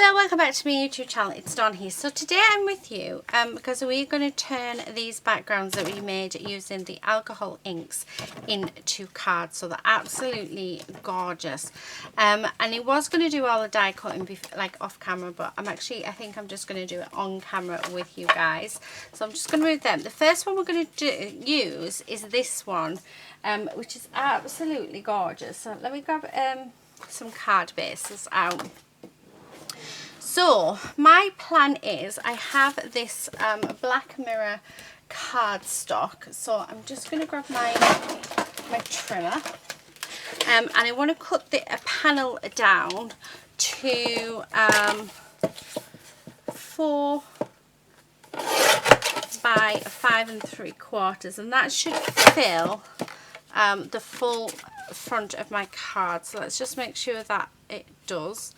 Hello, welcome back to my YouTube channel. It's Dawn here. So today I'm with you because we're going to turn these backgrounds that we made using the alcohol inks into cards. So they're absolutely gorgeous. And I was going to do all the die cutting like off camera, but I think I'm just going to do it on camera with you guys. So I'm just going to move them. The first one we're going to use is this one, which is absolutely gorgeous. So let me grab some card bases out. So my plan is I have this black mirror cardstock, so I'm just going to grab my trimmer and I want to cut a panel down to 4 by 5 3/4, and that should fill the full front of my card. So let's just make sure that it does.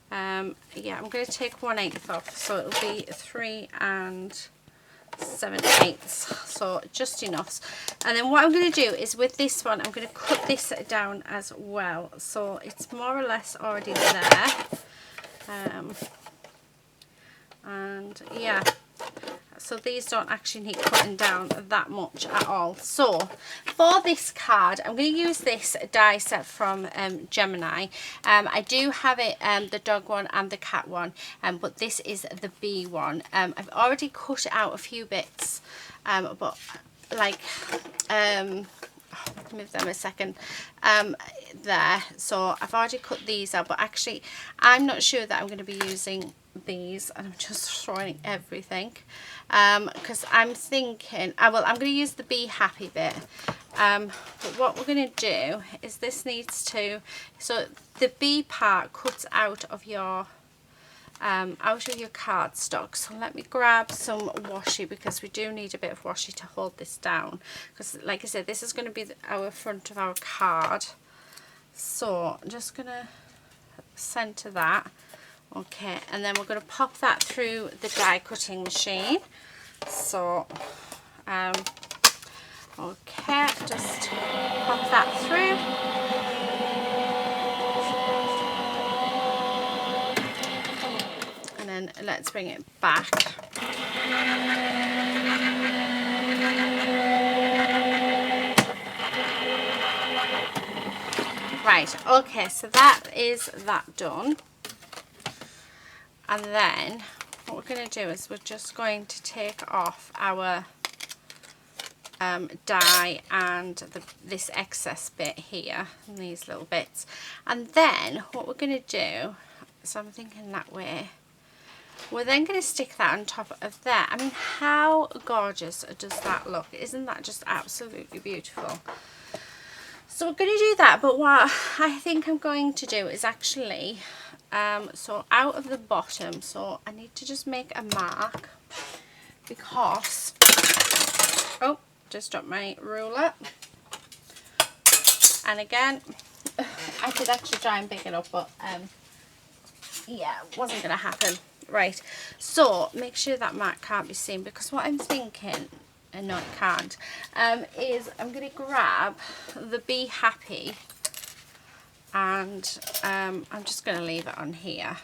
Yeah, I'm going to take 1/8 off, so it'll be 3 7/8, so just enough. And then what I'm going to do is with this one, I'm going to cut this down as well, so it's more or less already there. And yeah, so these don't actually need cutting down that much at all. So for this card, I'm going to use this die set from Gemini. I do have it, the dog one and the cat one, but this is the bee one. I've already cut out a few bits, but like move them a second there. So I've already cut these out, but actually I'm not sure that I'm going to be using these, and I'm just throwing everything because I'm thinking I'm going to use the Be Happy bit, but what we're going to do is this needs to, so the B part cuts out of your cardstock. So let me grab some washi, because we do need a bit of washi to hold this down, because like I said, this is going to be our front of our card. So I'm just going to center that. Okay, and then we're going to pop that through the die cutting machine. So okay, just pop that through. And then let's bring it back. Right, okay, so that is that done. And then what we're going to do is we're just going to take off our die and this excess bit here, and these little bits. And then what we're going to do, so I'm thinking that way, we're then going to stick that on top of there. I mean, how gorgeous does that look? Isn't that just absolutely beautiful? So we're going to do that, but what I think I'm going to do is actually, so out of the bottom, so I need to just make a mark, because, oh, just dropped my ruler. And again, I did actually try and pick it up, but yeah, it wasn't going to happen. Right, so make sure that mark can't be seen, because what I'm thinking, and no it can't, is I'm going to grab the Be Happy, and I'm just going to leave it on here,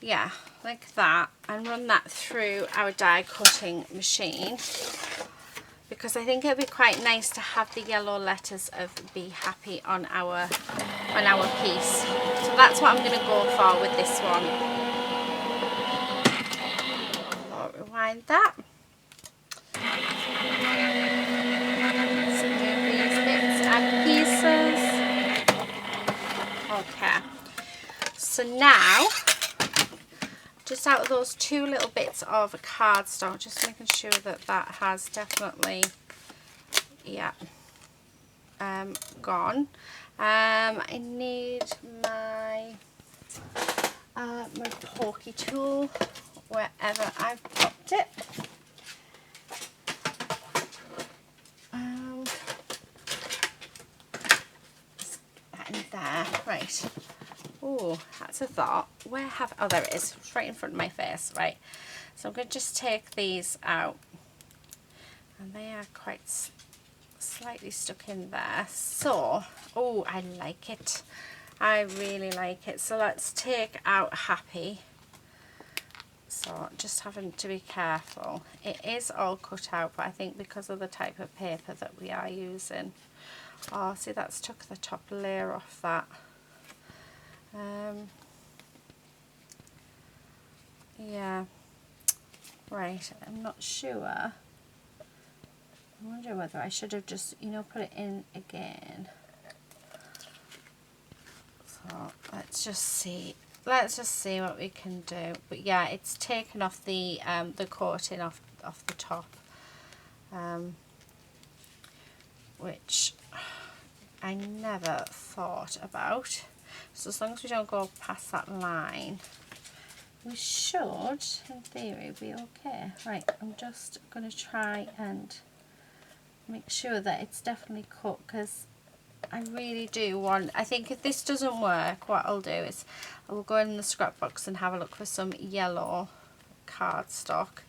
yeah, like that, and run that through our die cutting machine, because I think it'd be quite nice to have the yellow letters of Be Happy on our piece. So that's what I'm going to go for with this one. I'll rewind that. Pieces. Okay, so now just out of those 2 little bits of cardstock, just making sure that that has definitely, yeah, gone. I need my my pokey tool wherever I've popped it. In there, right. Oh, that's a thought. Where have, oh, there it is. It's right in front of my face, right. So I'm going to just take these out, and they are quite slightly stuck in there. So, oh, I like it. I really like it. So let's take out happy. So just having to be careful. It is all cut out, but I think because of the type of paper that we are using. Oh, see, that's took the top layer off that. Yeah. Right, I'm not sure. I wonder whether I should have just, you know, put it in again. So let's just see. Let's just see what we can do. But yeah, it's taken off the coating off the top, which I never thought about. So as long as we don't go past that line, we should, in theory, be okay. Right, I'm just going to try and make sure that it's definitely cut, because I really do want, I think if this doesn't work, what I'll do is I will go in the scrap box and have a look for some yellow cardstock.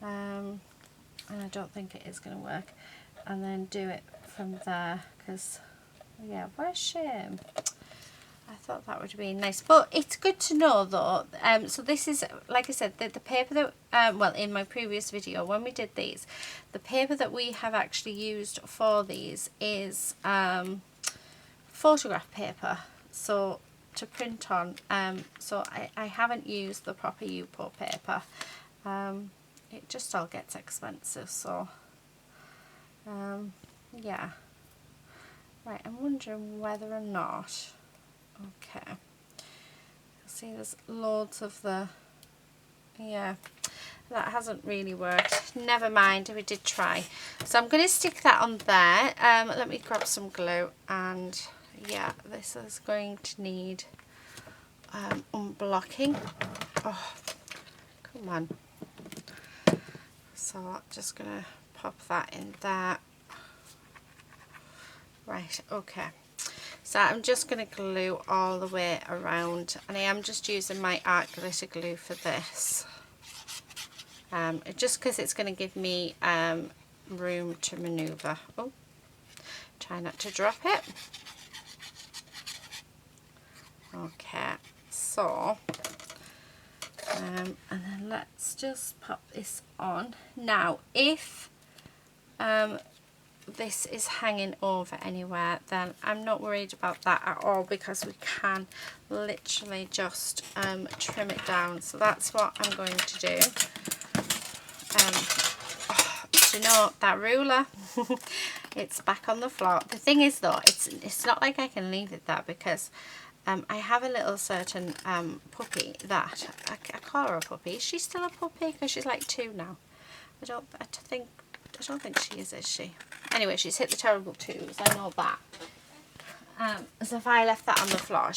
And I don't think it is going to work. And then do it from there, because, yeah, what a shame. I thought that would be nice, but it's good to know though. So this is, like I said, the paper that well, in my previous video when we did these, the paper that we have actually used for these is photograph paper, so to print on. So I haven't used the proper U-Po paper. It just all gets expensive, so yeah. Right, I'm wondering whether or not. Okay, see, there's loads of the, yeah, that hasn't really worked. Never mind, we did try. So I'm going to stick that on there. Let me grab some glue, and yeah, this is going to need unblocking. Oh, come on. So I'm just going to pop that in there. Right, okay. So I'm just going to glue all the way around, and I am just using my art glitter glue for this, just because it's going to give me room to manoeuvre. Oh, try not to drop it. Okay, so and then let's just pop this on. Now if this is hanging over anywhere, then I'm not worried about that at all, because we can literally just trim it down. So that's what I'm going to do. Do you know, that ruler, it's back on the floor. The thing is though, it's not like I can leave it there, because I have a little certain puppy that I call her a puppy. Is she still a puppy? Because she's like 2 now. I don't think she is she? Anyway, she's hit the terrible 2s, I know that. So if I left that on the floor,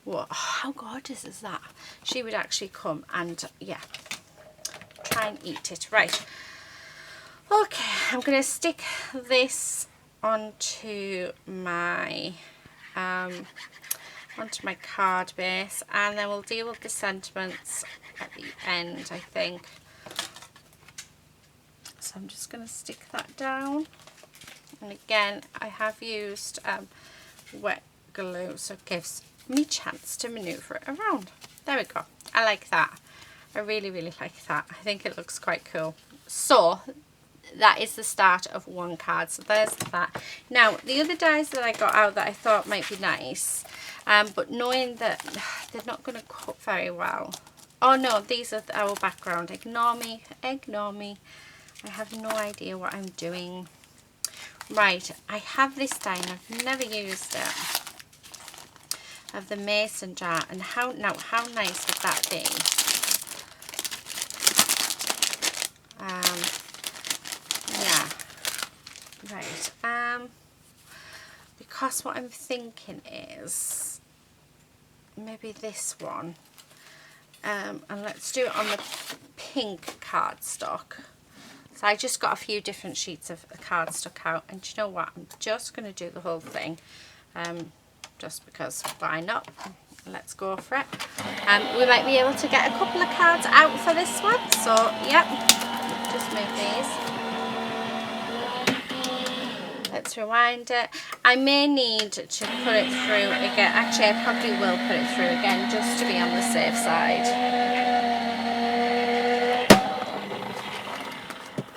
what? Oh, how gorgeous is that? She would actually come and, yeah, try and eat it. Right. Okay, I'm going to stick this onto my card base, and then we'll deal with the sentiments at the end, I think. So I'm just going to stick that down, and again I have used wet glue, so it gives me a chance to manoeuvre it around. There we go. I like that. I really like that. I think it looks quite cool. So that is the start of one card. So there's that. Now the other dies that I got out that I thought might be nice, but knowing that they're not going to cut very well. Oh no, these are our background. Ignore me. I have no idea what I'm doing. Right, I have this die and I've never used it, of the mason jar, and how nice would that be? Yeah, right. Because what I'm thinking is maybe this one, and let's do it on the pink cardstock. So I just got a few different sheets of cardstock out, and you know what, I'm just going to do the whole thing, just because, why not? Let's go for it. We might be able to get a couple of cards out for this one, so yep, just move these. Let's rewind it, I may need to put it through again. Actually, I probably will put it through again just to be on the safe side.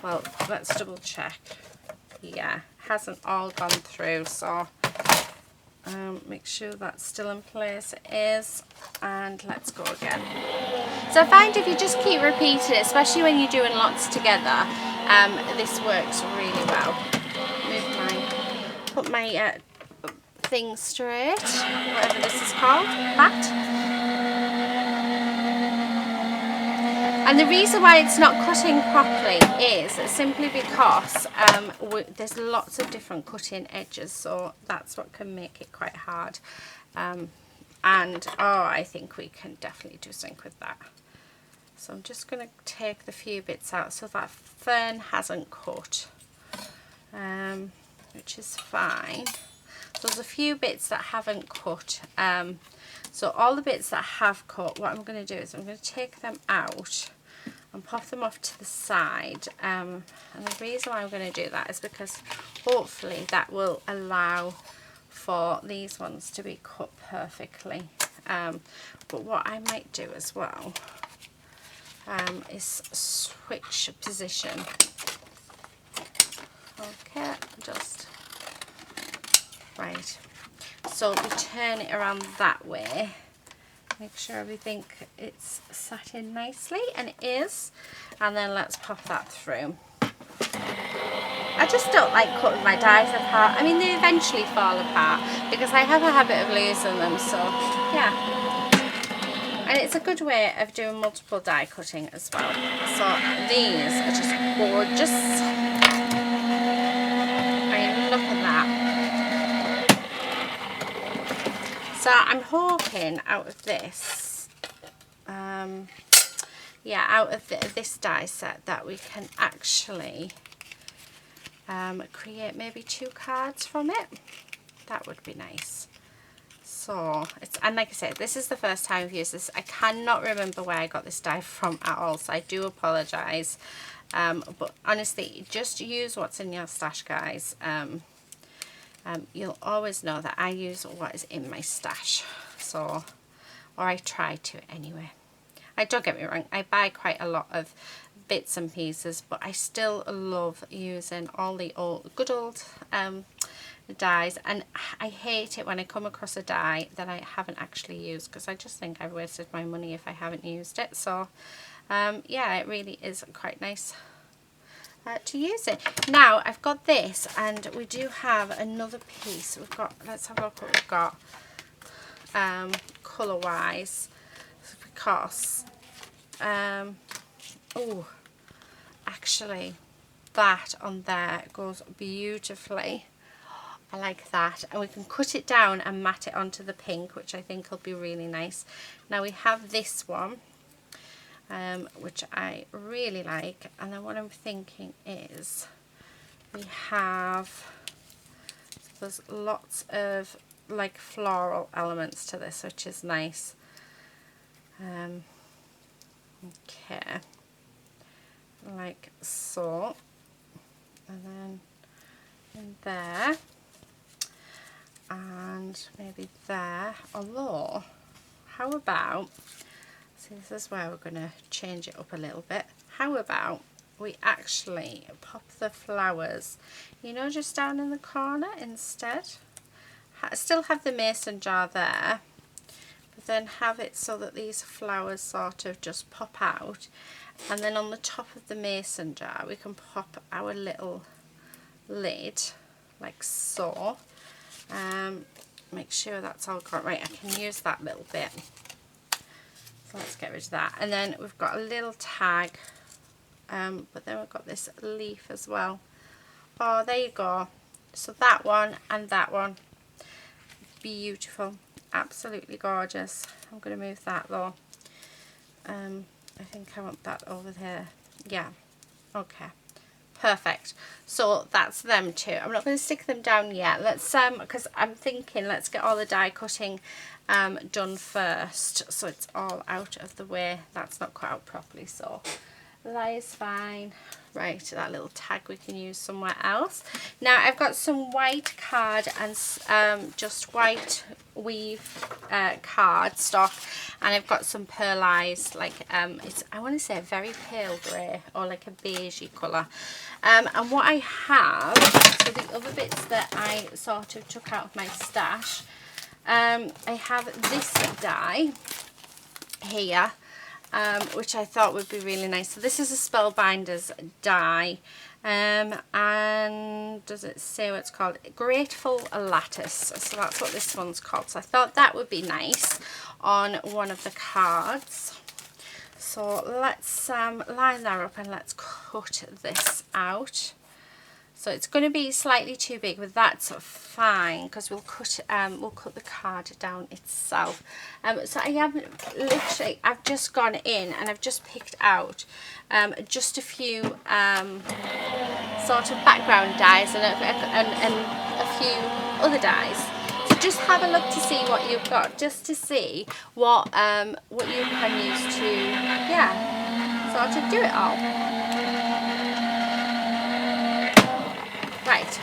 Well, let's double check. Yeah, hasn't all gone through, so make sure that's still in place. It is, and let's go again. So I find if you just keep repeating it, especially when you're doing lots together, this works really well. Put my thing straight, whatever this is called, that. And the reason why it's not cutting properly is simply because there's lots of different cutting edges, so that's what can make it quite hard. I think we can definitely do something with that. So I'm just going to take the few bits out so that fern hasn't cut, which is fine. So there's a few bits that haven't cut. So all the bits that have cut, what I'm going to do is I'm going to take them out and pop them off to the side. And the reason why I'm going to do that is because hopefully that will allow for these ones to be cut perfectly. But what I might do as well is switch position. Okay, just right. So we turn it around that way. Make sure everything it's sat in nicely, and it is. And then let's pop that through. I just don't like cutting my dies apart. I mean, they eventually fall apart because I have a habit of losing them, so yeah. And it's a good way of doing multiple die cutting as well. So these are just gorgeous. I mean, look at that. So I'm hoping out of this, out of this die set that we can actually create maybe 2 cards from it. That would be nice. So and like I said, this is the first time I've used this. I cannot remember where I got this die from at all, so I do apologise. But honestly, just use what's in your stash, guys. You'll always know that I use what is in my stash, so, or I try to anyway. Don't get me wrong, I buy quite a lot of bits and pieces, but I still love using all the good old dies, and I hate it when I come across a die that I haven't actually used, because I just think I've wasted my money if I haven't used it. So yeah, it really is quite nice to use it. Now I've got this, and we do have another piece. We've got, let's have a look what we've got colour wise, because oh, actually that on there goes beautifully. I like that, and we can cut it down and mat it onto the pink, which I think will be really nice. Now we have this one, which I really like, and then what I'm thinking is we have, so there's lots of like floral elements to this, which is nice. Okay, like so, and then in there, and maybe there. Although, how about, see, this is where we're going to change it up a little bit. How about we actually pop the flowers, you know, just down in the corner instead? Still have the mason jar there, but then have it so that these flowers sort of just pop out, and then on the top of the mason jar we can pop our little lid like so. Make sure that's all got right. I can use that little bit, so let's get rid of that. And then we've got a little tag, but then we've got this leaf as well. Oh, there you go. So that one and that one, beautiful, absolutely gorgeous. I'm going to move that though. I think I want that over there. Yeah, okay, perfect. So that's them two. I'm not going to stick them down yet. Let's because I'm thinking let's get all the die cutting done first, so it's all out of the way. That's not cut out properly, so That is fine. Right, that little tag we can use somewhere else. Now I've got some white card and just white weave card stock, and I've got some pearlized, like it's, I want to say a very pale grey or like a beigey colour. And what I have, so the other bits that I sort of took out of my stash, I have this die here, which I thought would be really nice. So this is a Spellbinders die, and does it say what it's called? Grateful Lattice. So that's what this one's called. So I thought that would be nice on one of the cards. So let's line that up and let's cut this out. So it's going to be slightly too big, but that's fine because we'll cut the card down itself. So I have literally, I've just gone in and I've just picked out just a few sort of background dies and a few other dies. So just have a look to see what you've got, just to see what you can use to, yeah, sort of do it all. Right,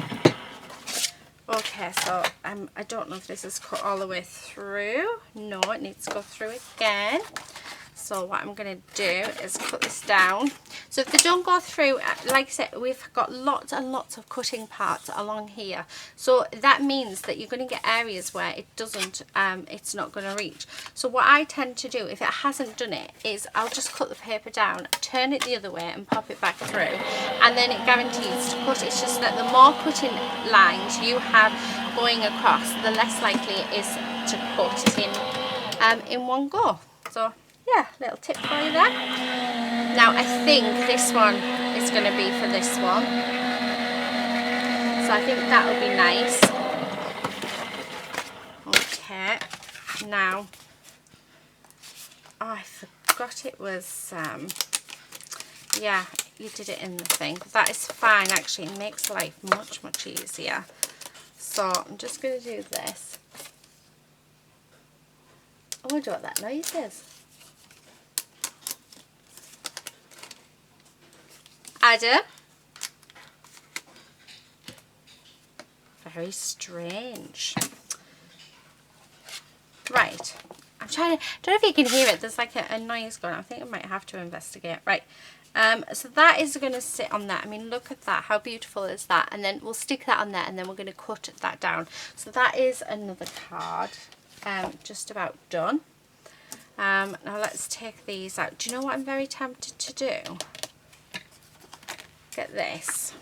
okay, so I don't know if this is cut all the way through. No, it needs to go through again. So what I'm going to do is cut this down. So if they don't go through, like I said, we've got lots and lots of cutting parts along here. So that means that you're going to get areas where it doesn't, it's not going to reach. So what I tend to do, if it hasn't done it, is I'll just cut the paper down, turn it the other way and pop it back through. And then it guarantees to cut. It's just that the more cutting lines you have going across, the less likely it is to cut in one go. So yeah, little tip for you there. Now I think this one is going to be for this one, so I think that will be nice. Okay, now, oh, I forgot it was, yeah, you did it in the thing. That is fine, actually. It makes life much, much easier. So I'm just going to do this. I wonder what that noise is. Adam? Very strange. Right. I'm trying to, don't know if you can hear it. There's like a noise going on. I think I might have to investigate. Right. So that is going to sit on that. I mean, look at that. How beautiful is that? And then we'll stick that on there and then we're going to cut that down. So that is another card. Just about done. Now let's take these out. Do you know what I'm very tempted to do? Get this.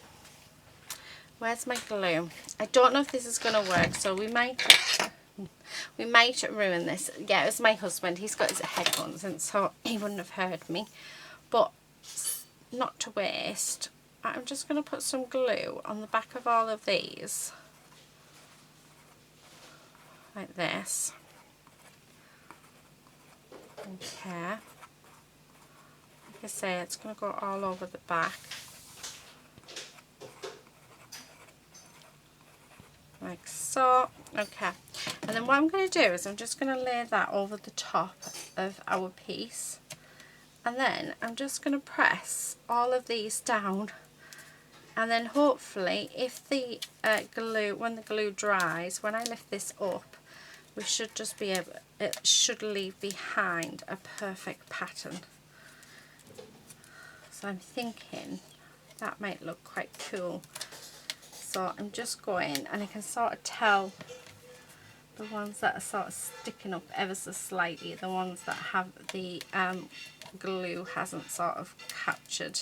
Where's my glue? I don't know if this is going to work, so we might ruin this. Yeah, it was my husband. He's got his headphones in, so he wouldn't have heard me. But not to waste, I'm just going to put some glue on the back of all of these. Like this. Okay. Like I say, it's going to go all over the back. Like so. Okay, and then what I'm going to do is I'm just going to lay that over the top of our piece, and then I'm just going to press all of these down, and then hopefully if the glue, when the glue dries, when I lift this up, we should just be able, it should leave behind a perfect pattern. So I'm thinking that might look quite cool. So I'm just going, and I can sort of tell the ones that are sort of sticking up ever so slightly, the ones that have the glue hasn't sort of captured.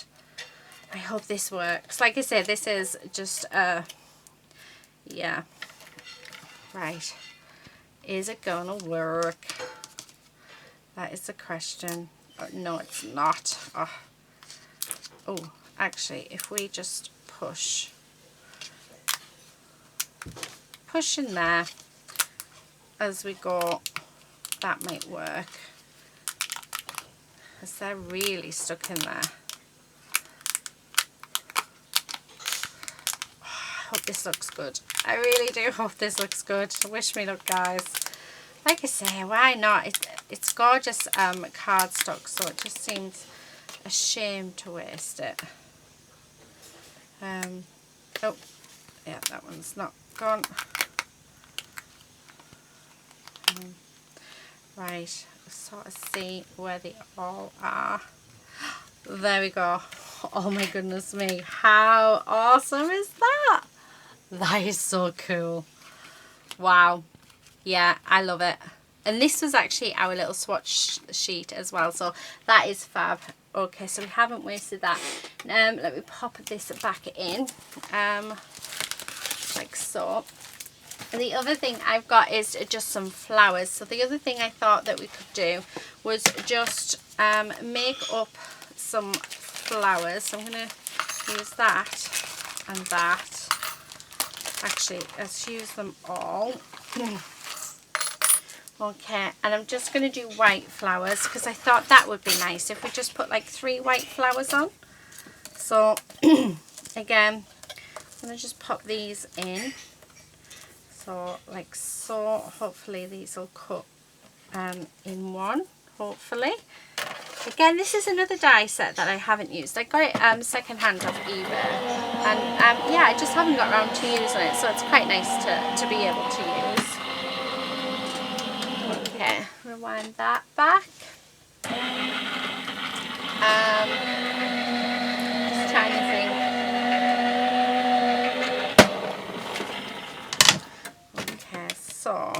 I hope this works. Like I said, this is just yeah. Right. Is it gonna work? That is the question. Oh, no, it's not. Oh, actually, if we just push in there as we go, that might work, because they're really stuck in there. Oh, I hope this looks good. I really do hope this looks good. Wish me luck, guys. Like I say, why not? It's gorgeous cardstock, so it just seems a shame to waste it. Oh, yeah, that one's not gone. Right, sort of see where they all are. There we go. Oh my goodness me, how awesome is that? That is so cool. Wow. Yeah, I love it. And this was actually our little swatch sheet as well, so that is fab. Okay, so we haven't wasted that. Let me pop this back in, like so. And the other thing I've got is just some flowers. So the other thing I thought that we could do was just make up some flowers. So I'm going to use that and that. Actually, let's use them all. Okay, and I'm just going to do white flowers because I thought that would be nice if we just put like 3 white flowers on. So again, I'm going to just pop these in. So like so, hopefully these will cut in one, hopefully. Again, this is another die set that I haven't used. I got it second hand off eBay, and yeah, I just haven't got around to using it, so it's quite nice to be able to use. Okay, rewind that back. Just trying to think. Okay, so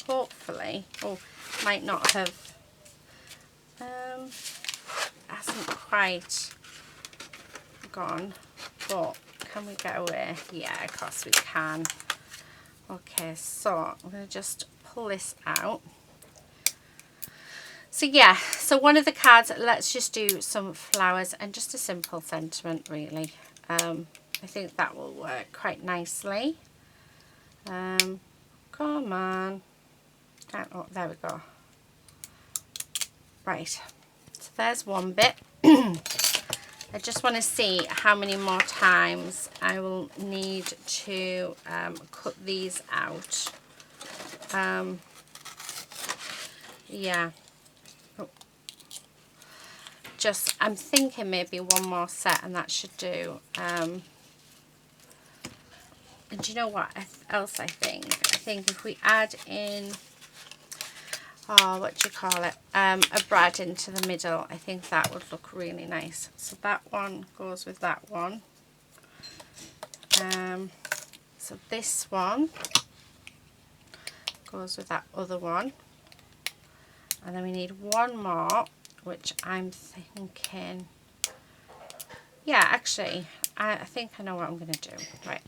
hopefully, oh, might not have, hasn't quite gone, but can we get away? Yeah, of course we can. Okay, so I'm going to just pull this out. So yeah, so one of the cards, let's just do some flowers and just a simple sentiment really. I think that will work quite nicely. Come on. Oh, there we go. Right, so there's one bit. I just want to see how many more times I will need to cut these out. Yeah. Oh. Just, I'm thinking maybe one more set and that should do. And do you know what else I think? I think if we add in, oh, what do you call it? A brad into the middle, I think that would look really nice. So that one goes with that one. So this one goes with that other one. And then we need one more, which I'm thinking, yeah, actually, I think I know what I'm going to do. Right,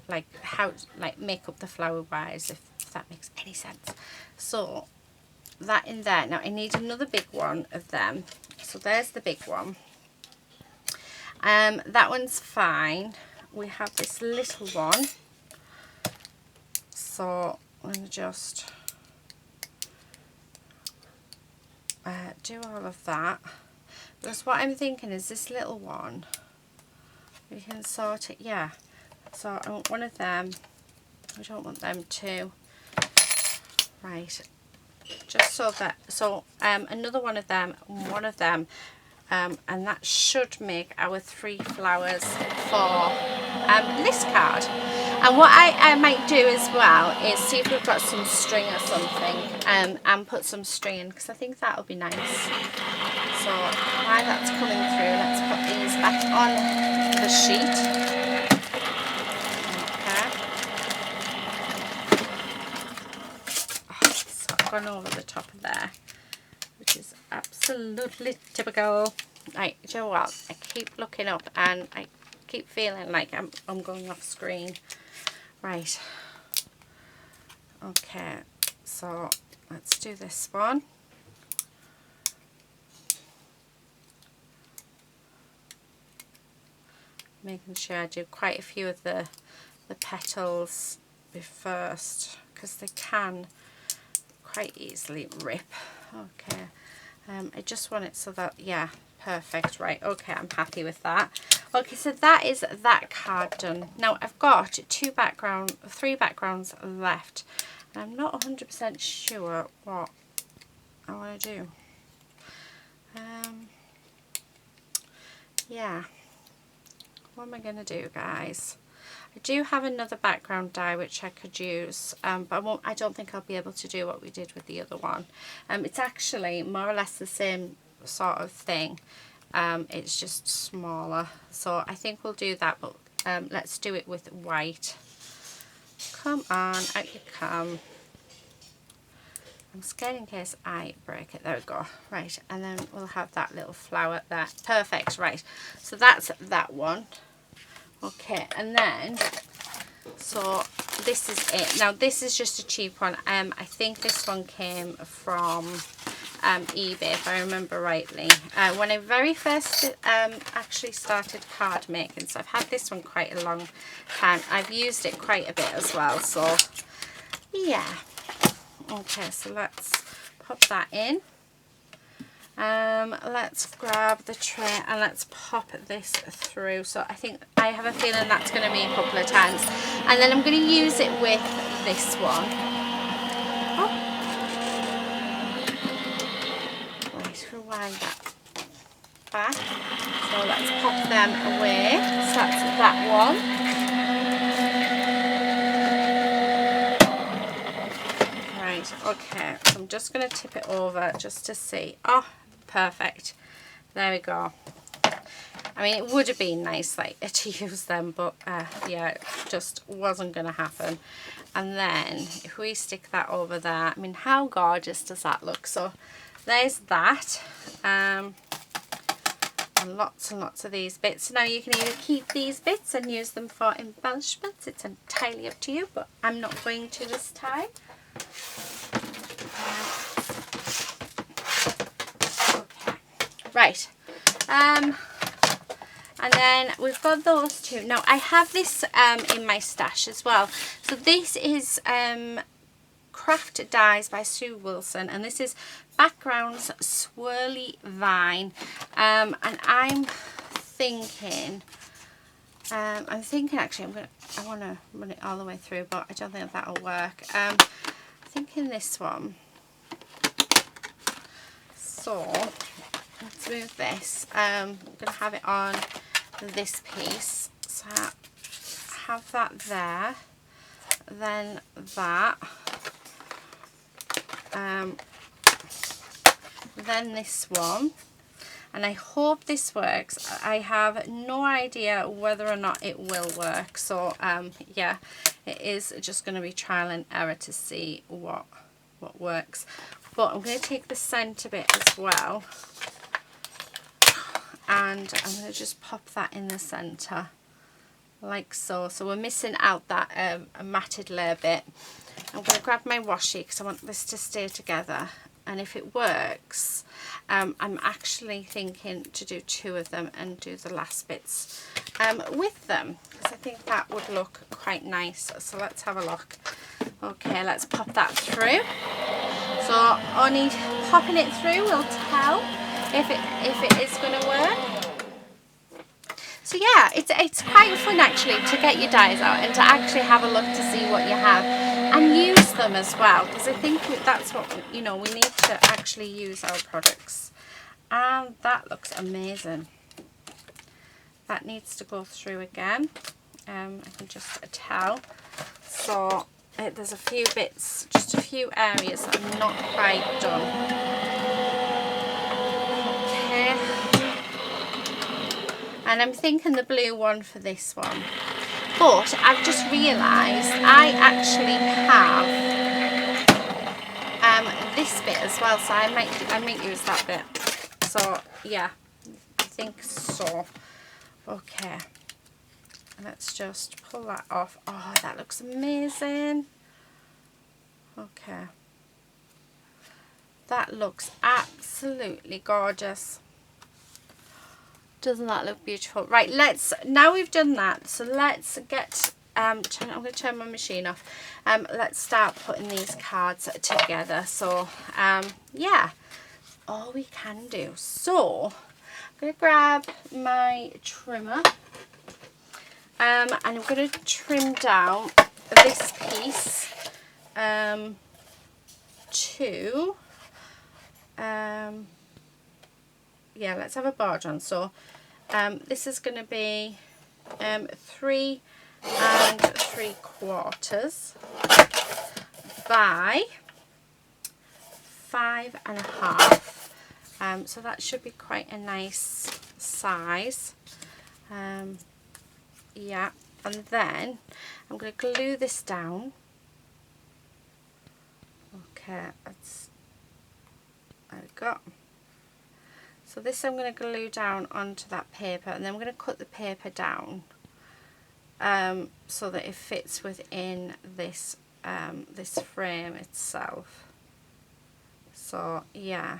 like how, like make up the flower wise, if that makes any sense. So that in there. Now I need another big one of them. So there's the big one. That one's fine. We have this little one. So I'm going to just do all of that. Because what I'm thinking is this little one, we can sort it, yeah. So I want one of them. I don't want them two. Right. Just so that, so another one of them, and that should make our 3 flowers for this card. And what I might do as well is see if we've got some string or something, and put some string in, because I think that'll be nice. So while that's coming through, let's put these back on the sheet. Okay. Oh, so I've gone over the top of there, which is absolutely typical. Right, do you know what? I keep looking up and I keep feeling like I'm going off screen. Right. Okay, so let's do this one. Making sure I do quite a few of the petals first, because they can quite easily rip. Okay. I just want it so that, yeah, perfect. Right, okay, I'm happy with that. Okay, so that is that card done. Now I've got 3 backgrounds left, and I'm not 100% sure what I want to do. yeah, what am I going to do, guys? I do have another background die which I could use, but I don't think I'll be able to do what we did with the other one. It's actually more or less the same sort of thing. It's just smaller, so I think we'll do that, but let's do it with white. Come on, out you come. I'm scared in case I break it. There we go. Right, and then we'll have that little flower there. Perfect. Right, so that's that one. Okay, and then, so this is it. Now this is just a cheap one. I think this one came from eBay, if I remember rightly. When I very first actually started card making, so I've had this one quite a long time. I've used it quite a bit as well, so yeah. Okay, so let's pop that in. Let's grab the tray and let's pop this through. So I think, I have a feeling that's going to be a couple of times, and then I'm going to use it with this one. Oh. Right, rewind that back. So let's pop them away. So that's that one. Okay, so I'm just going to tip it over just to see. Oh, perfect. There we go. I mean, it would have been nice like to use them, but yeah, it just wasn't going to happen. And then if we stick that over there, I mean, how gorgeous does that look? So there's that. And lots and lots of these bits. Now you can either keep these bits and use them for embellishments. It's entirely up to you, but I'm not going to this time. Okay, right, and then we've got those two. Now I have this in my stash as well. So this is Craft Dies by Sue Wilson, and this is Backgrounds Swirly Vine, and I'm thinking actually I want to run it all the way through, but I don't think that'll work. Thinking this one. So let's move this. I'm going to have it on this piece. So I have that there. Then that. Then this one. And I hope this works. I have no idea whether or not it will work. So yeah, it is just going to be trial and error to see what works. But I'm going to take the centre bit as well, and I'm going to just pop that in the centre like so. So we're missing out that matted layer bit. I'm going to grab my washi because I want this to stay together, and if it works, I'm actually thinking to do two of them and do the last bits with them, because I think that would look quite nice. So let's have a look. Okay, let's pop that through. So only popping it through will tell if it is going to work. So yeah, it's quite fun actually to get your dies out and to actually have a look to see what you have and use them as well, because I think that's what, you know, we need to actually use our products. And that looks amazing. That needs to go through again. I can just tell. So there's a few bits, just a few areas that are not quite done. Okay. And I'm thinking the blue one for this one. But I've just realised I actually have this bit as well, so I might use that bit. So yeah, I think so. Okay. Let's just pull that off. Oh, that looks amazing. Okay. That looks absolutely gorgeous. Doesn't that look beautiful? Right, now we've done that, so let's get, I'm going to turn my machine off. Let's start putting these cards together. So, yeah, all we can do. So, I'm going to grab my trimmer. And I'm going to trim down this piece to, yeah, let's have a barge on. So This is going to be 3 3/4 by 5.5. So that should be quite a nice size. Yeah, and then I'm going to glue this down. Okay, there we go. So this I'm going to glue down onto that paper, and then I'm going to cut the paper down so that it fits within this this frame itself. So yeah,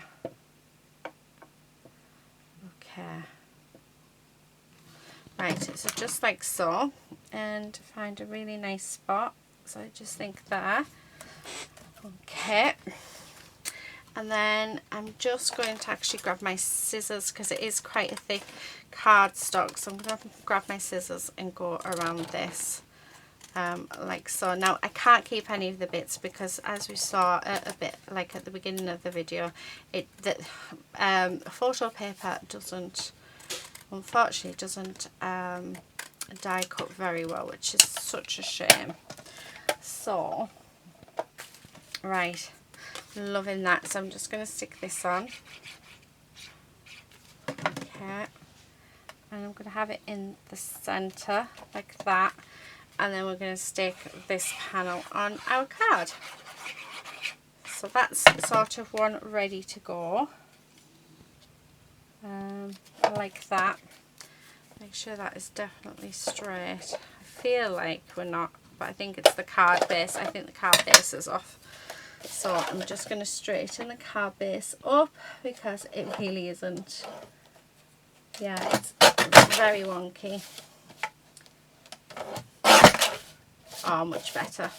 okay, right, so just like so, and find a really nice spot. So I just think there. Okay, and then I'm just going to actually grab my scissors because it is quite a thick cardstock, so I'm going to grab my scissors and go around this like so. Now I can't keep any of the bits because, as we saw a bit like at the beginning of the video, the photo paper doesn't, unfortunately, doesn't die cut very well, which is such a shame. So right, loving that. So I'm just going to stick this on. Okay, and I'm going to have it in the center like that, and then we're going to stick this panel on our card. So that's sort of one ready to go, like that. Make sure that is definitely straight. I feel like we're not, but I think it's the card base. I think the card base is off. So I'm just going to straighten the card base up because it really isn't. Yeah, it's very wonky. Oh, much better.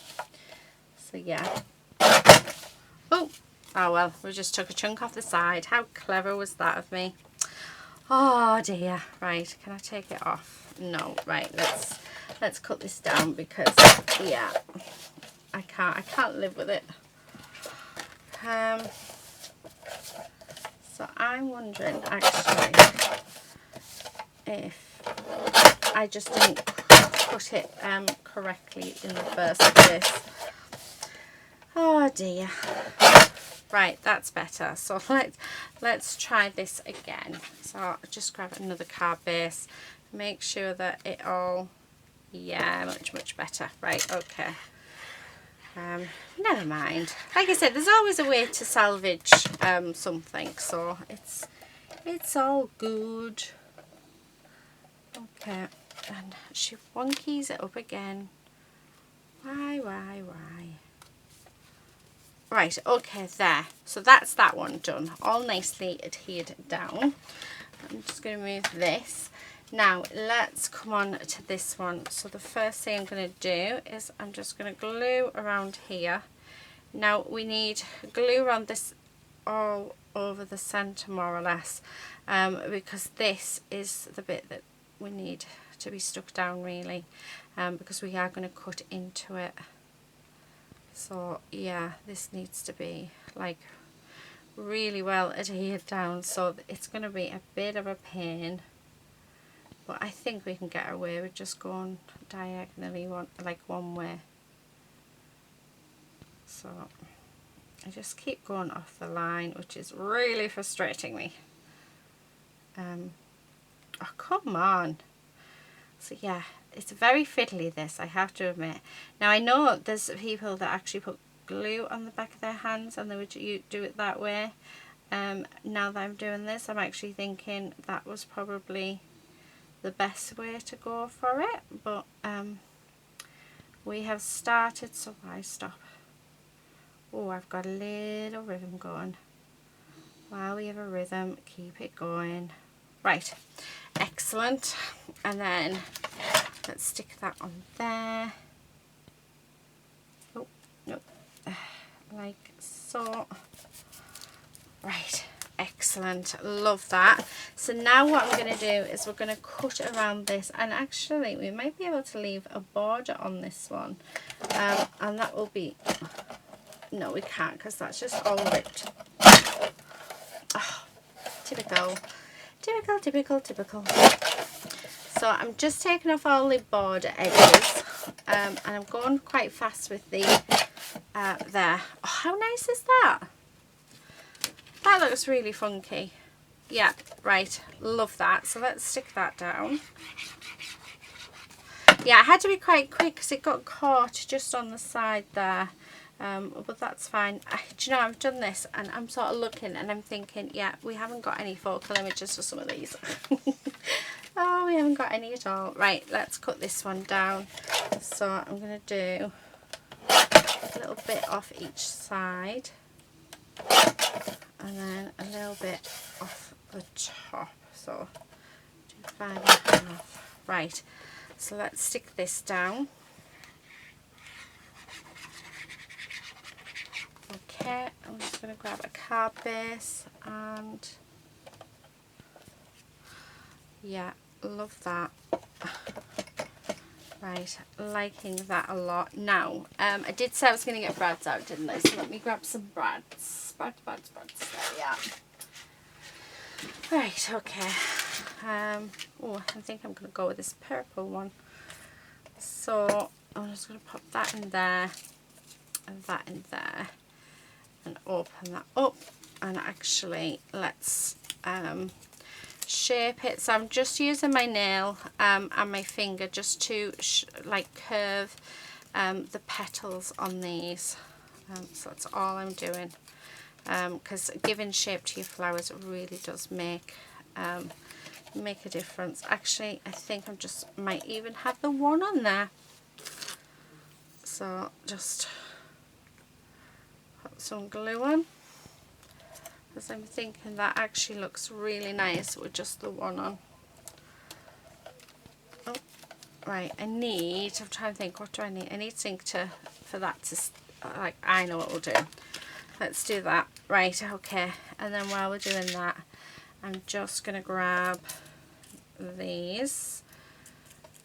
So yeah. Oh well, we just took a chunk off the side. How clever was that of me? Oh dear. Right, can I take it off? No. Right, let's cut this down because yeah, I can't live with it. So I'm wondering actually if I just didn't cut it correctly in the first place. Oh dear. Right, that's better. So let's try this again. So I'll just grab another card base, make sure that it all, yeah, much better. Right, okay. Never mind. Like I said, there's always a way to salvage something, so it's all good. Okay, and she wonkies it up again. Why? Right, okay, there. So that's that one done, all nicely adhered down. I'm just going to move this. Now let's come on to this one. So the first thing I'm going to do is I'm just going to glue around here. Now we need glue around this all over the centre more or less, because this is the bit that we need to be stuck down really, because we are going to cut into it. So yeah, this needs to be like really well adhered down, so it's going to be a bit of a pain, but I think we can get away with just going diagonally one way. So I just keep going off the line, which is really frustrating me. Oh, come on. So yeah, it's very fiddly, this, I have to admit. Now I know there's people that actually put glue on the back of their hands and they would do it that way. Now that I'm doing this, I'm actually thinking that was probably the best way to go for it, but we have started, so why stop? Oh, I've got a little rhythm going. While we have a rhythm, keep it going. Right, excellent. And then let's stick that on there. Oh, no, like so. Right, excellent, love that. So now what I'm going to do is we're going to cut around this, and actually we might be able to leave a border on this one, and that will be, no we can't because that's just all ripped. Oh, Typical, typical, typical. So I'm just taking off all the border edges, and I'm going quite fast with the there. Oh, how nice is that? That looks really funky. Yeah, right, love that. So let's stick that down. Yeah, I had to be quite quick because it got caught just on the side there. But that's fine. Do you know, I've done this and I'm sort of looking and I'm thinking, yeah, we haven't got any focal images for some of these. Oh, we haven't got any at all. Right, let's cut this one down. So I'm going to do a little bit off each side and then a little bit off the top. So do 5.5. Right, so let's stick this down. Okay, I'm just going to grab a card base and yeah, love that. Right, liking that a lot. Now, I did say I was going to get brads out, didn't I? So let me grab some brads. Brads. There we are. Right, okay. Oh, I think I'm going to go with this purple one. So I'm just going to pop that in there and that in there and open that up. And actually, let's shape it. So I'm just using my nail and my finger just to like curve the petals on these. So that's all I'm doing, because giving shape to your flowers really does make a difference. Actually, I think I just might even have the one on there. So just put some glue on, because I'm thinking that actually looks really nice with just the one on. Oh, right, I'm trying to think, what do I need? I need something for that to, like, I know what we'll do. Let's do that. Right, okay, and then while we're doing that, I'm just going to grab these.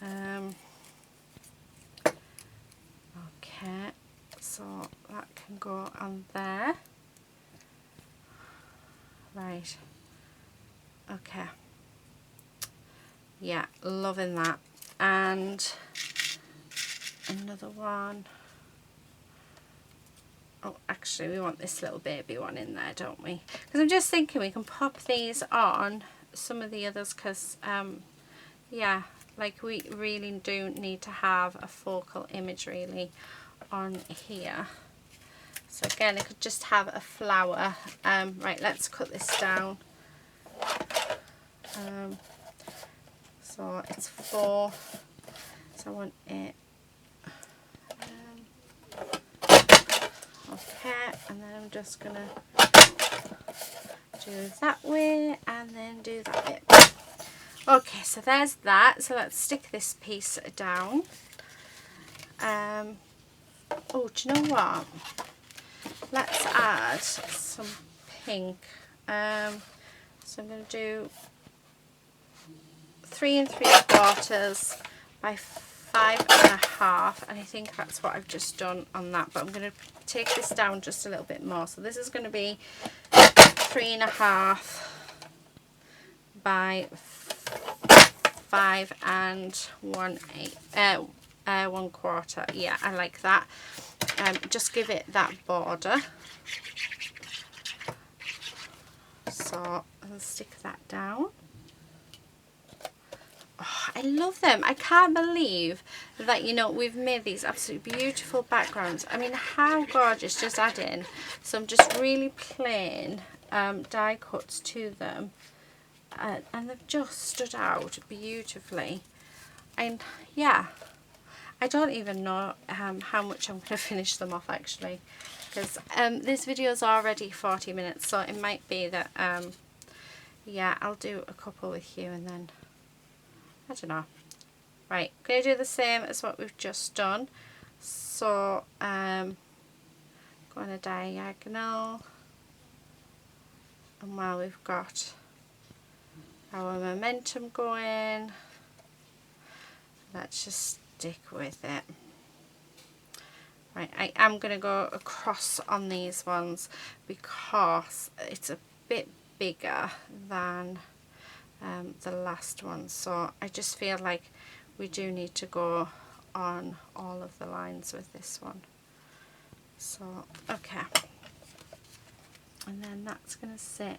Okay, so that can go on there. Right, okay, yeah, loving that. And another one. Oh, actually we want this little baby one in there, don't we? Because I'm just thinking we can pop these on some of the others, because yeah, like we really do need to have a focal image really on here. So again, I could just have a flower. Right, let's cut this down. So it's 4, so I want it. Okay, and then I'm just gonna do that way and then do that bit. Okay, so there's that. So let's stick this piece down. Oh, do you know what? Let's add some pink. So I'm going to do 3 3/4 by 5.5, and I think that's what I've just done on that, but I'm going to take this down just a little bit more. So this is going to be 3.5 by 5 1/4. Yeah, I like that. Just give it that border. So I'll stick that down. Oh, I love them. I can't believe that, you know, we've made these absolutely beautiful backgrounds. I mean, how gorgeous, just adding some just really plain die cuts to them, and they've just stood out beautifully. And yeah, I don't even know how much I'm going to finish them off actually, because this video is already 40 minutes, so it might be that yeah, I'll do a couple with you and then I don't know. Right, I'm going to do the same as what we've just done. So go on a diagonal, and while we've got our momentum going, let's just stick with it. Right, I am going to go across on these ones because it's a bit bigger than the last one. So I just feel like we do need to go on all of the lines with this one. So okay, and then that's going to sit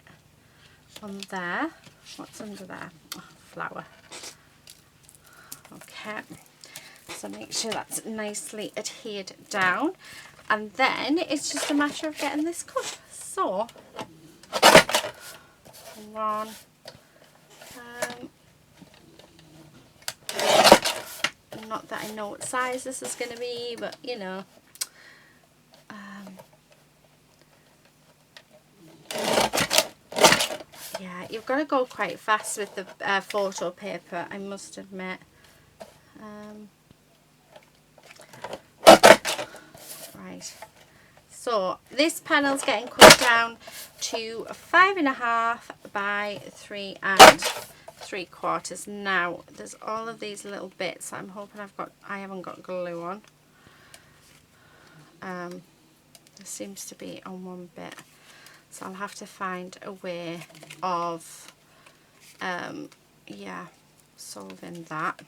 on there. What's under there? Oh, flower. Okay, so make sure that's nicely adhered down, and then it's just a matter of getting this cut. So one, not that I know what size this is going to be, but you know, yeah, you've got to go quite fast with the photo paper, I must admit. Right, so this panel's getting cut down to 5.5 by 3 3/4. Now there's all of these little bits. I'm hoping I haven't got glue on. There seems to be on one bit, so I'll have to find a way of yeah, solving that.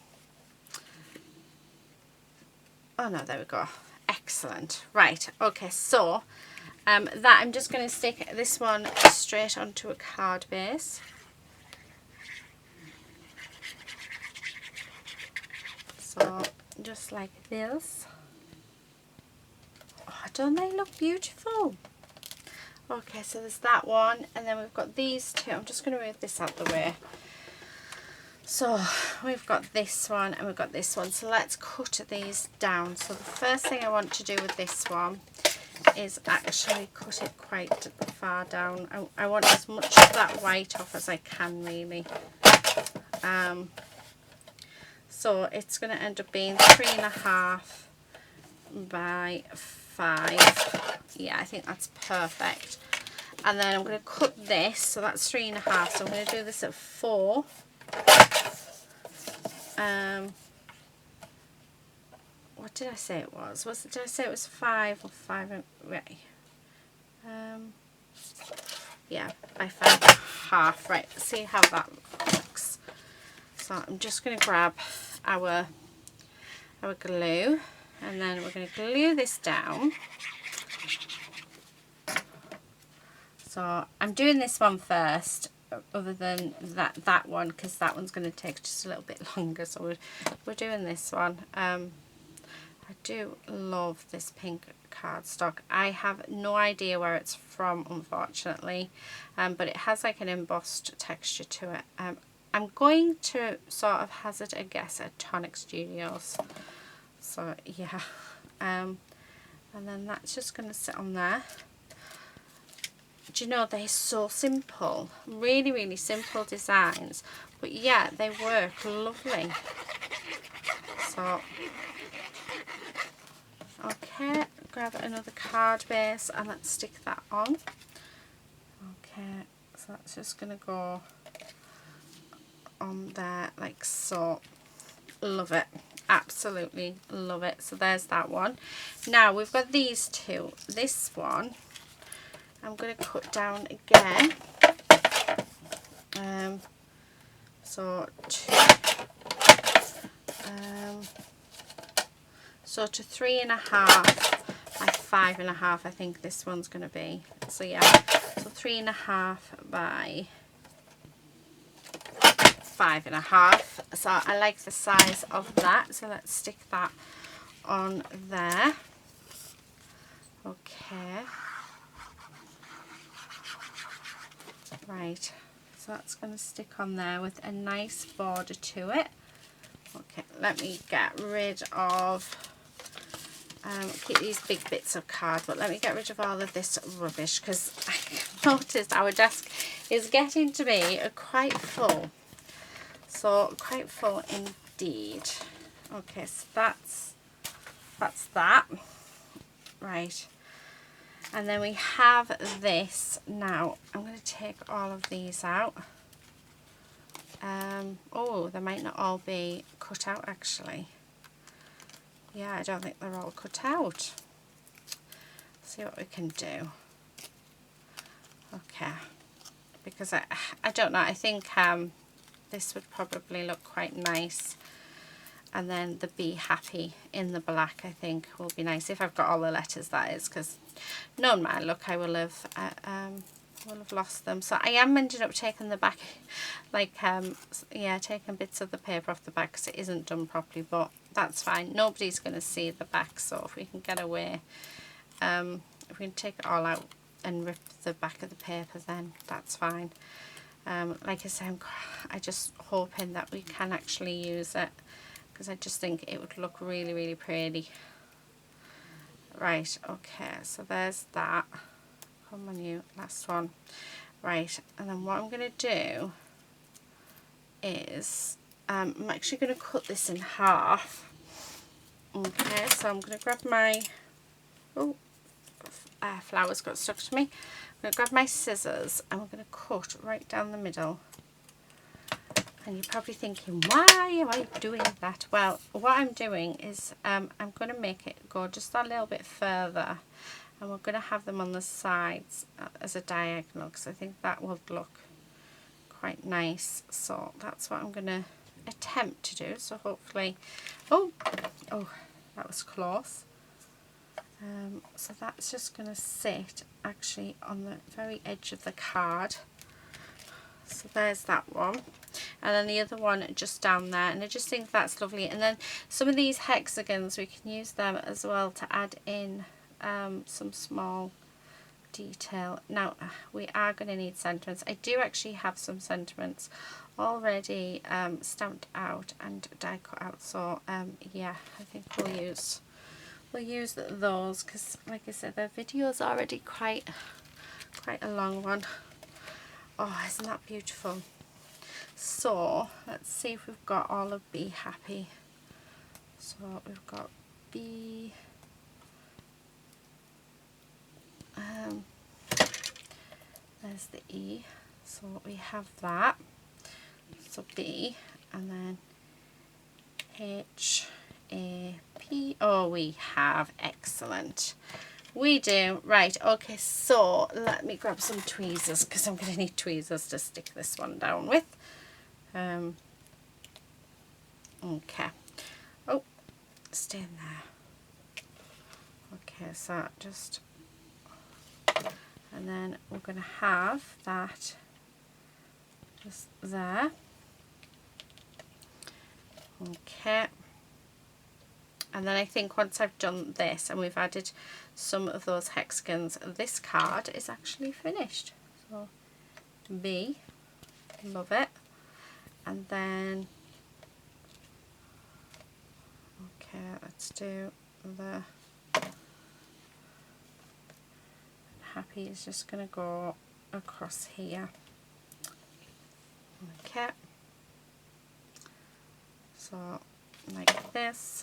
Oh no, there we go. Excellent. Right, okay, so that I'm just going to stick this one straight onto a card base. So just like this. Oh, don't they look beautiful? Okay, so there's that one, and then we've got these two. I'm just going to move this out of the way. So we've got this one and we've got this one, so let's cut these down. So the first thing I want to do with this one is actually cut it quite far down. I want as much of that white off as I can, really. So it's going to end up being 3.5 by 5. Yeah, I think that's perfect. And then I'm going to cut this, so that's 3.5, so I'm going to do this at 4. What did I say it was? Did I say it was 5 or 5? Right. Yeah, by 5.5. Right, see how that looks. So I'm just going to grab our glue, and then we're going to glue this down. So I'm doing this one first, other than that one, because that one's going to take just a little bit longer. So we're doing this one. I do love this pink cardstock. I have no idea where it's from, unfortunately, but it has like an embossed texture to it. I'm going to sort of hazard a guess at Tonic Studios. So yeah, and then that's just going to sit on there. Do you know, they're so simple, really, really simple designs, but yeah, they work lovely. So okay, grab another card base and let's stick that on. Okay, so that's just going to go on there like so. Love it, absolutely love it. So there's that one. Now we've got these two. This one I'm going to cut down again. So to 3.5 by 5.5, I think this one's going to be. So yeah, so 3.5 by 5.5. So I like the size of that. So let's stick that on there. Okay. Right. So that's going to stick on there with a nice border to it. Okay. Let me get rid of. Keep these big bits of card, but let me get rid of all of this rubbish, because I noticed our desk is getting to be quite full. So quite full indeed. Okay, so that's that. Right. And then we have this. Now I'm going to take all of these out. Oh, they might not all be cut out actually. Yeah, I don't think they're all cut out. Let's see what we can do. Okay, because I don't know, I think this would probably look quite nice. And then the Be Happy in the black, I think, will be nice if I've got all the letters, that is, because knowing my look, I will have lost them. So I am ending up taking the back, like, yeah, taking bits of the paper off the back because it isn't done properly, but that's fine. Nobody's going to see the back, so if we can get away, if we can take it all out and rip the back of the paper, then that's fine. Like I said, I'm just hoping that we can actually use it, because I just think it would look really, really pretty. Right, okay, so there's that. Come on, you, last one. Right, and then what I'm going to do is, I'm actually going to cut this in half. Okay, so I'm going to grab my, flowers got stuck to me. I'm going to grab my scissors and we're going to cut right down the middle. And you're probably thinking, why am I doing that? Well, what I'm doing is I'm going to make it go just a little bit further, and we're going to have them on the sides as a diagonal, because I think that will look quite nice. So that's what I'm going to attempt to do. So hopefully, oh, that was close. So that's just going to sit actually on the very edge of the card. So there's that one, and then the other one just down there, and I just think that's lovely. And then some of these hexagons, we can use them as well to add in some small detail. Now we are going to need sentiments. I do actually have some sentiments already stamped out and die cut out, so yeah, I think we'll use those, because like I said, the video is already quite a long one. Oh, isn't that beautiful? So let's see if we've got all of Be Happy. So we've got B, there's the E, so we have that, so B, and then H, A, P. Oh, we have, excellent. We do. Right, okay, so let me grab some tweezers, because I'm going to need tweezers to stick this one down with. Okay. Oh, stay in there. Okay, so just, and then we're going to have that just there. Okay. And then I think once I've done this and we've added some of those hexagons, this card is actually finished. So B, love it. And then, okay, let's do the Happy is just going to go across here. Okay. So like this.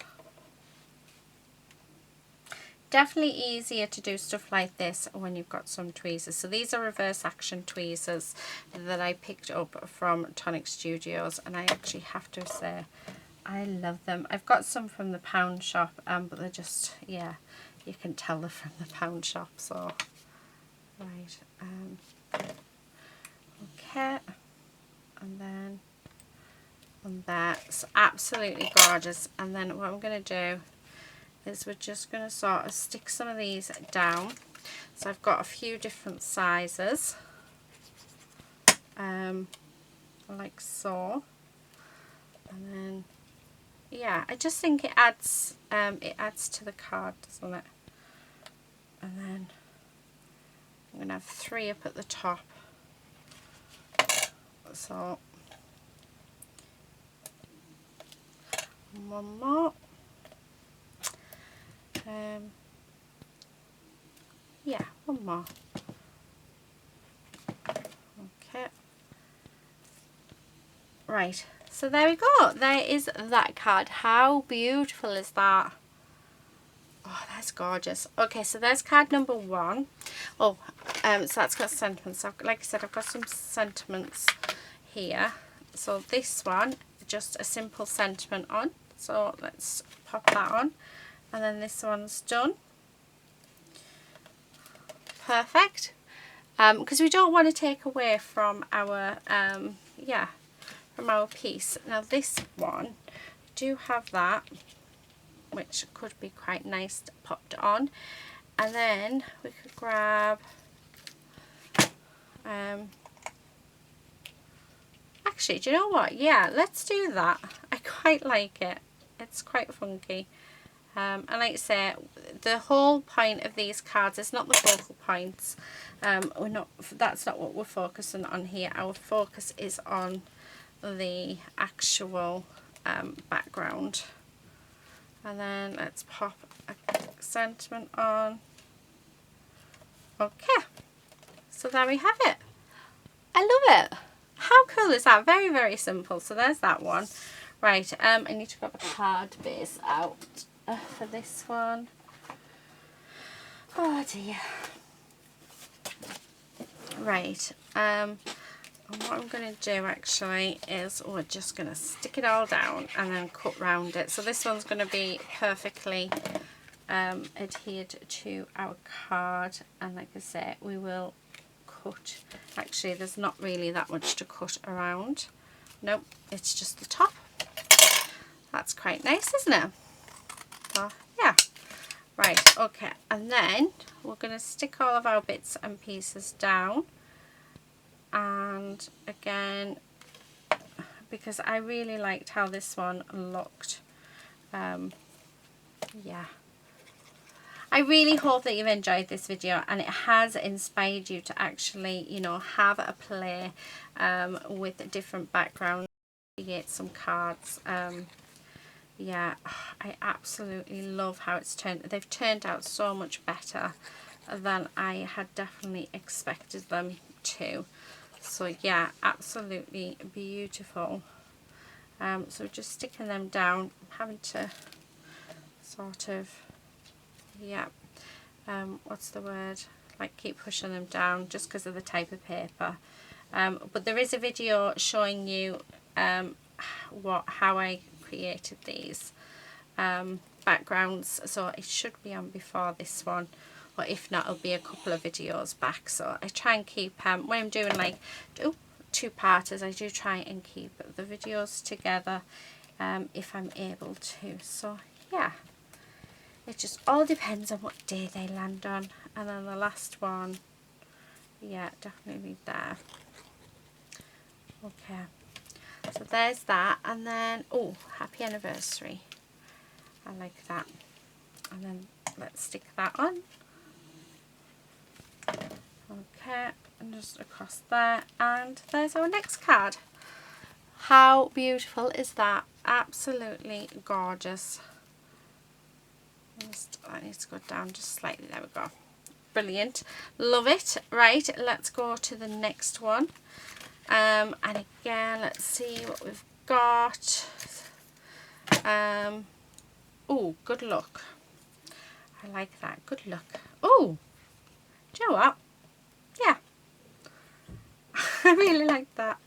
Definitely easier to do stuff like this when you've got some tweezers. So these are reverse action tweezers that I picked up from Tonic Studios, and I actually have to say I love them. I've got some from the pound shop, but they're just, yeah, you can tell they're from the pound shop. So right, okay, and then on that, it's absolutely gorgeous. And then what I'm going to do is we're just going to sort of stick some of these down. So I've got a few different sizes, like so, and then yeah, I just think it adds to the card, doesn't it? And then I'm going to have 3 up at the top, so one more. Yeah, one more. Okay. Right, so there we go. There is that card. How beautiful is that? Oh, that's gorgeous. Okay, so there's card number 1. Oh, so that's got sentiments. Like I said, I've got some sentiments here. So this one, just a simple sentiment on. So let's pop that on. And then this one's done. Perfect. Because we don't want to take away from our, yeah, from our piece. Now this one, do have that, which could be quite nice popped on, and then we could grab actually, do you know what, yeah, let's do that. I quite like it, it's quite funky. And like I say, the whole point of these cards is not the focal points. That's not what we're focusing on here. Our focus is on the actual background. And then let's pop a sentiment on. Okay, so there we have it. I love it. How cool is that? Very, very simple. So there's that one. Right, I need to grab a card base out for this one. Oh dear. Right, and what I'm going to do actually is we're just going to stick it all down and then cut round it. So this one's going to be perfectly adhered to our card, and like I say, we will cut. Actually, there's not really that much to cut around. Nope, it's just the top. That's quite nice, isn't it? So yeah, right, okay, and then we're going to stick all of our bits and pieces down, and again, because I really liked how this one looked, yeah, I really hope that you've enjoyed this video and it has inspired you to actually, you know, have a play with different backgrounds, create some cards. Yeah, I absolutely love how it's turned. They've turned out so much better than I had definitely expected them to. So yeah, absolutely beautiful. So just sticking them down, having to sort of, yeah, what's the word, like keep pushing them down just because of the type of paper. But there is a video showing you how I created these backgrounds, so it should be on before this one, or if not, it'll be a couple of videos back. So I try and keep when I'm doing like two-parters, I do try and keep the videos together if I'm able to. So yeah, it just all depends on what day they land on. And then the last one, yeah, definitely there. Okay, so there's that, and then, oh, happy anniversary, I like that. And then let's stick that on. Okay, and just across there, and there's our next card. How beautiful is that? Absolutely gorgeous. I need to go down just slightly, there we go. Brilliant, love it. Right, let's go to the next one. And again, let's see what we've got. Oh, good luck. I like that, good luck. Oh, do you know what? Yeah, I really like that.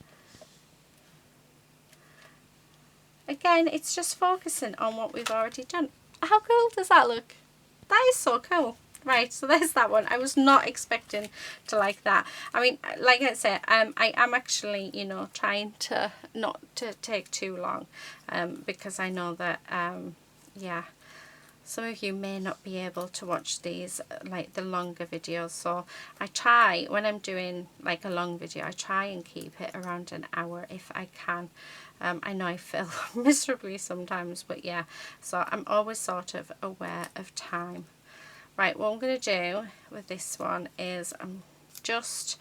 Again, it's just focusing on what we've already done. How cool does that look? That is so cool. Right, so there's that one. I was not expecting to like that. I mean, like I said, I am actually, you know, trying to not to take too long, because I know that, yeah, some of you may not be able to watch these, like the longer videos. So I try, when I'm doing like a long video, I try and keep it around an hour if I can. I know I fail miserably sometimes, but yeah, so I'm always sort of aware of time. Right, what I'm going to do with this one is I'm just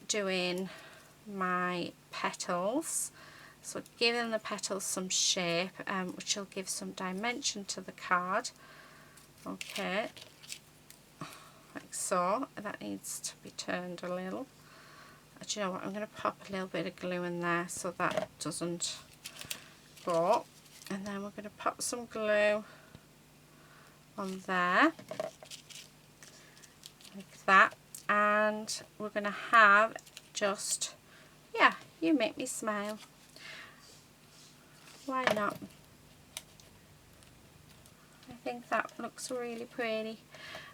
doing my petals. So giving the petals some shape, which will give some dimension to the card. Okay, like so. That needs to be turned a little. Do you know what? I'm going to pop a little bit of glue in there so that doesn't go. And then we're going to pop some glue on there, like that. And we're going to have just, yeah, you make me smile. Why not? I think that looks really pretty.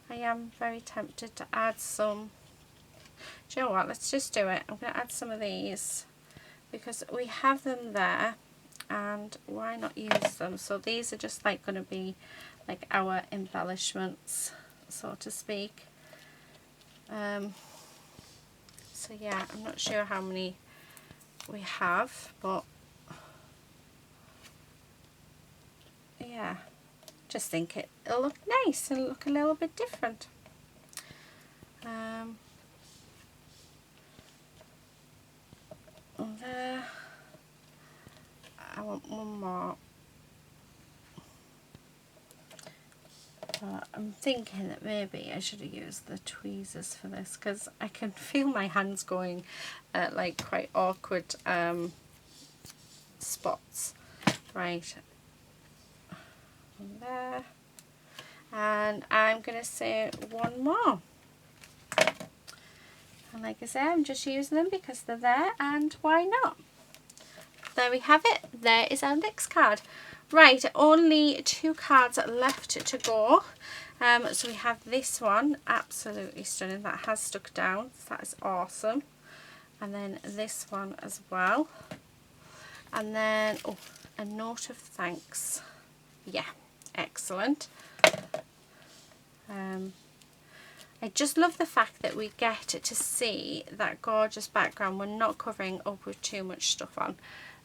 I am very tempted to add some, do you know what, let's just do it. I'm going to add some of these because we have them there, and why not use them? So these are just like going to be like our embellishments, so to speak. So yeah, I'm not sure how many we have, but yeah, just think it'll look nice and look a little bit different. There, I want one more. I'm thinking that maybe I should have used the tweezers for this, because I can feel my hands going at like quite awkward spots. Right, there, and I'm going to say one more. And like I say, I'm just using them because they're there, and why not? There we have it. There is our next card. Right, only 2 cards left to go. So we have this one, absolutely stunning, that has stuck down. That is awesome. And then this one as well. And then, oh, a note of thanks. Yeah, excellent. I just love the fact that we get to see that gorgeous background. We're not covering up with too much stuff on.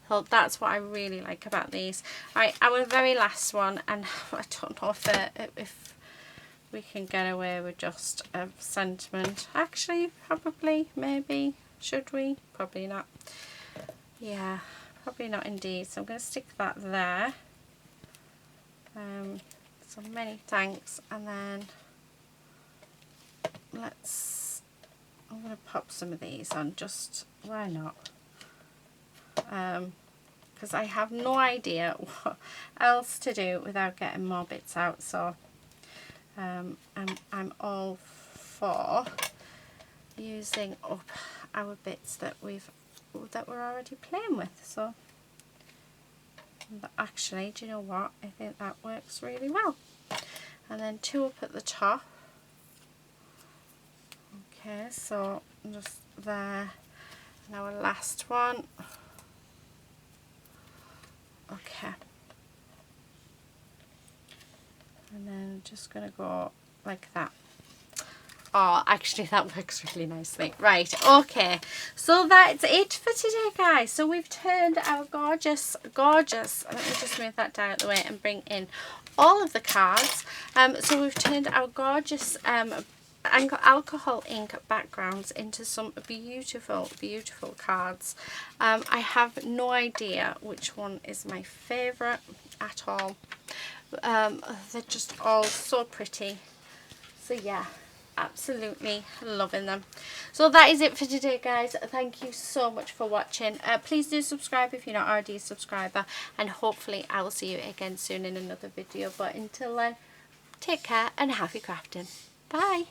So that's what I really like about these. Right, our very last one, and I don't know if we can get away with just a sentiment. Actually, probably, maybe. Should we? Probably not. Yeah, probably not indeed. So I'm going to stick that there. So many thanks, and then I'm going to pop some of these on, just why not? Because I have no idea what else to do without getting more bits out, so I'm all for using up our bits that we're already playing with. So, but actually, do you know what? I think that works really well. And then 2 up at the top. Okay, so just there, and our last one. Okay, and then just gonna go like that. Oh, actually that works really nicely. Right, okay, so that's it for today, guys. So we've turned our gorgeous, let me just move that down out the way and bring in all of the cards. So we've turned our gorgeous alcohol ink backgrounds into some beautiful, beautiful cards. I have no idea which one is my favourite at all. They're just all so pretty. So yeah, absolutely loving them. So that is it for today, guys. Thank you so much for watching. Please do subscribe if you're not already a subscriber, and hopefully I will see you again soon in another video. But until then, take care and happy crafting. Bye.